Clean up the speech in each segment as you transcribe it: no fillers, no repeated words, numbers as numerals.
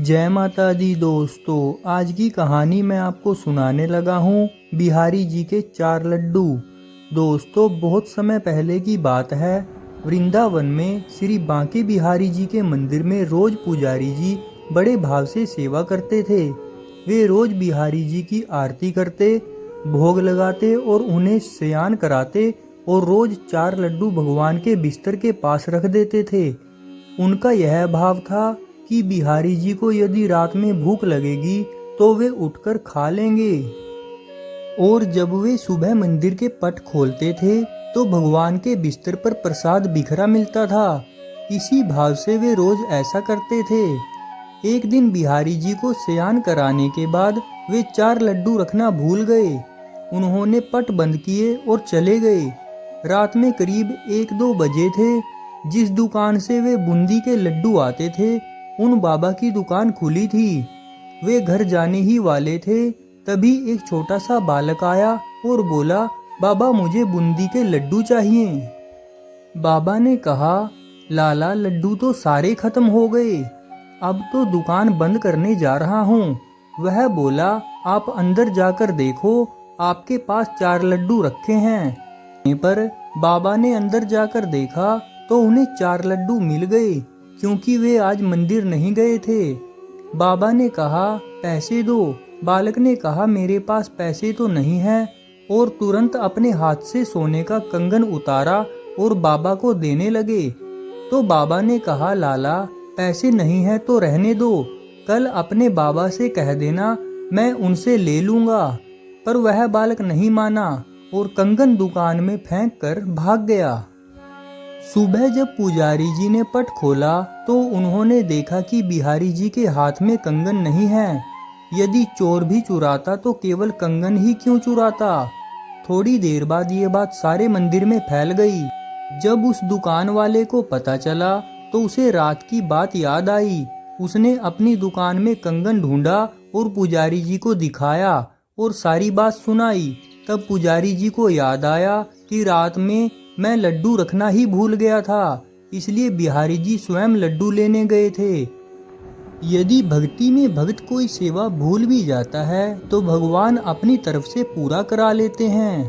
जय माता दी दोस्तों, आज की कहानी मैं आपको सुनाने लगा हूँ बिहारी जी के 4 लड्डू। दोस्तों, बहुत समय पहले की बात है। वृंदावन में श्री बांके बिहारी जी के मंदिर में रोज पुजारी जी बड़े भाव से सेवा करते थे। वे रोज बिहारी जी की आरती करते, भोग लगाते और उन्हें शयन कराते और रोज 4 लड्डू भगवान के बिस्तर के पास रख देते थे। उनका यह भाव था कि बिहारी जी को यदि रात में भूख लगेगी तो वे उठकर खा लेंगे। और जब वे सुबह मंदिर के पट खोलते थे तो भगवान के बिस्तर पर प्रसाद बिखरा मिलता था। इसी भाव से वे रोज ऐसा करते थे। एक दिन बिहारी जी को शयन कराने के बाद वे 4 लड्डू रखना भूल गए। उन्होंने पट बंद किए और चले गए। रात में करीब 1-2 बजे थे। जिस दुकान से वे बूंदी के लड्डू आते थे उन बाबा की दुकान खुली थी। वे घर जाने ही वाले थे, तभी एक छोटा सा बालक आया और बोला, बाबा मुझे बूंदी के लड्डू चाहिए। बाबा ने कहा, लाला लड्डू तो सारे खत्म हो गए, अब तो दुकान बंद करने जा रहा हूँ। वह बोला, आप अंदर जाकर देखो, आपके पास 4 लड्डू रखे हैं। पर बाबा ने अंदर जाकर देखा तो उन्हें 4 लड्डू मिल गए, क्योंकि वे आज मंदिर नहीं गए थे। बाबा ने कहा, पैसे दो। बालक ने कहा, मेरे पास पैसे तो नहीं हैं, और तुरंत अपने हाथ से सोने का कंगन उतारा और बाबा को देने लगे। तो बाबा ने कहा, लाला पैसे नहीं है तो रहने दो, कल अपने बाबा से कह देना, मैं उनसे ले लूंगा। पर वह बालक नहीं माना और कंगन दुकान में फेंक कर भाग गया। सुबह जब पुजारी जी ने पट खोला तो उन्होंने देखा कि बिहारी जी के हाथ में कंगन नहीं है। यदि चोर भी चुराता तो केवल कंगन ही क्यों चुराता। थोड़ी देर बाद ये बात सारे मंदिर में फैल गई। जब उस दुकान वाले को पता चला तो उसे रात की बात याद आई। उसने अपनी दुकान में कंगन ढूंढा और पुजारी जी को दिखाया और सारी बात सुनाई। तब पुजारी जी को याद आया कि रात में मैं लड्डू रखना ही भूल गया था, इसलिए बिहारी जी स्वयं लड्डू लेने गए थे। यदि भक्ति में भक्त कोई सेवा भूल भी जाता है तो भगवान अपनी तरफ से पूरा करा लेते हैं।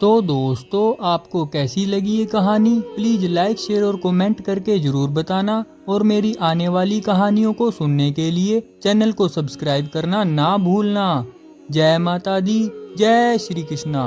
तो दोस्तों, आपको कैसी लगी ये कहानी? प्लीज लाइक, शेयर और कमेंट करके जरूर बताना। और मेरी आने वाली कहानियों को सुनने के लिए चैनल को सब्सक्राइब करना ना भूलना। जय माता दी, जय श्री कृष्णा।